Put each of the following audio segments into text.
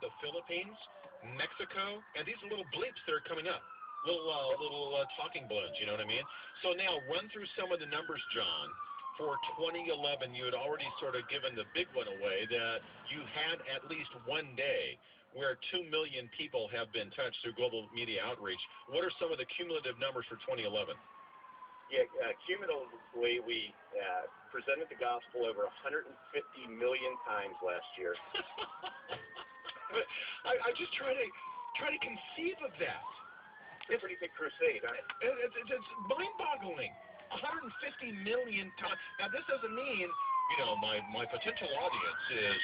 the Philippines, Mexico, and these are little bleeps that are coming up. Little talking balloons, you know what I mean? So now run through some of the numbers, John. For 2011, you had already sort of given the big one away that you had at least one day where 2 million people have been touched through global media outreach. What are some of the cumulative numbers for 2011? Yeah, cumulatively, we presented the gospel over 150 million times last year. I just try to conceive of that. It's a pretty big crusade, huh? It's mind-boggling. 150 million times. Now, this doesn't mean, my potential audience is,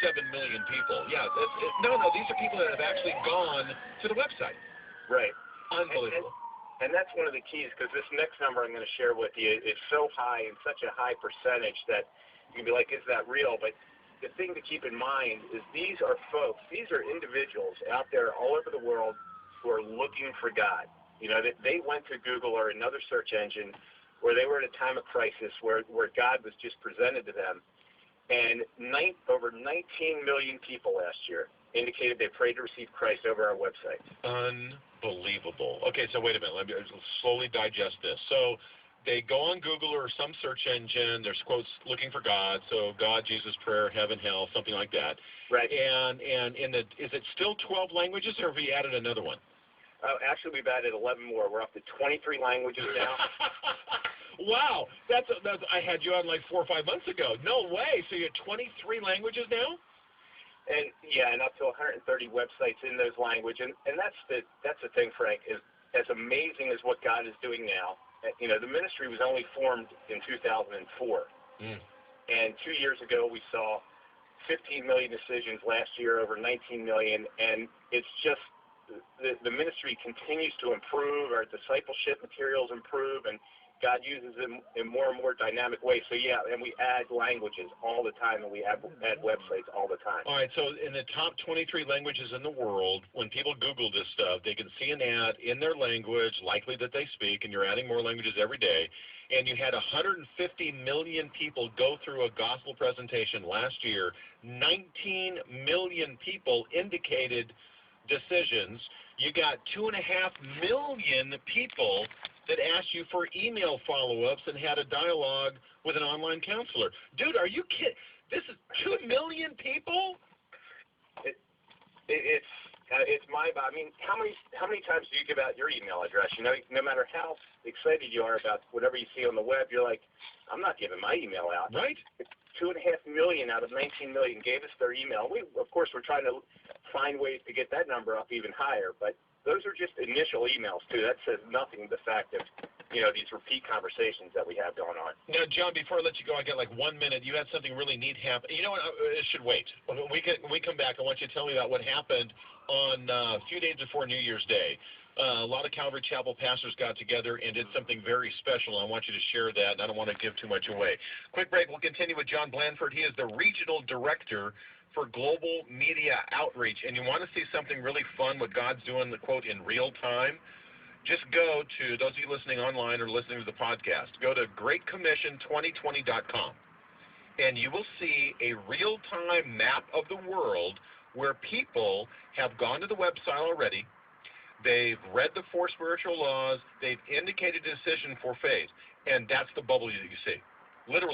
7 million people. Yeah, no, these are people that have actually gone to the website. Right. Unbelievable. And that's one of the keys, because this next number I'm going to share with you is so high and such a high percentage that you can be like, is that real? But the thing to keep in mind is these are folks, these are individuals out there all over the world who are looking for God. They went to Google or another search engine where they were at a time of crisis where God was just presented to them. And over 19 million people last year indicated they prayed to receive Christ over our website. Unbelievable. Okay, so wait a minute. Let me slowly digest this. So they go on Google or some search engine. There's quotes looking for God. So God, Jesus, prayer, heaven, hell, something like that. Right. And is it still 12 languages, or have we added another one? Actually, we've added 11 more. We're up to 23 languages now. Wow. I had you on like 4 or 5 months ago. No way. So you're 23 languages now? And up to 130 websites in those languages, and that's the thing, Frank, is as amazing as what God is doing now. The ministry was only formed in 2004, and 2 years ago we saw 15 million decisions. Last year, over 19 million, and it's just the ministry continues to improve. Our discipleship materials improve, and God uses them in more and more dynamic ways. So, and we add languages all the time, and we add websites all the time. All right, so in the top 23 languages in the world, when people Google this stuff, they can see an ad in their language, likely that they speak, and you're adding more languages every day. And you had 150 million people go through a gospel presentation last year. 19 million people indicated decisions. You got 2.5 million people that asked you for email follow-ups and had a dialogue with an online counselor. Dude, are you kidding? This is 2 million people? It's I mean, how many times do you give out your email address? No matter how excited you are about whatever you see on the web, you're like, I'm not giving my email out. Right. 2.5 million out of 19 million gave us their email. Of course, we're trying to find ways to get that number up even higher, but those are just initial emails, too. That says nothing to the fact of, these repeat conversations that we have going on. Now, John, before I let you go, I got like 1 minute. You had something really neat happen. You know what? It should wait. When we come back, I want you to tell me about what happened on a few days before New Year's Day. A lot of Calvary Chapel pastors got together and did something very special. I want you to share that, and I don't want to give too much away. Quick break. We'll continue with John Blanford. He is the Regional Director for Global Media Outreach. And you want to see something really fun, what God's doing, the quote, in real time? Just go to, those of you listening online or listening to the podcast, go to GreatCommission2020.com. And you will see a real-time map of the world where people have gone to the website already. They've read the 4 spiritual laws. They've indicated a decision for faith. And that's the bubble that you see. Literally.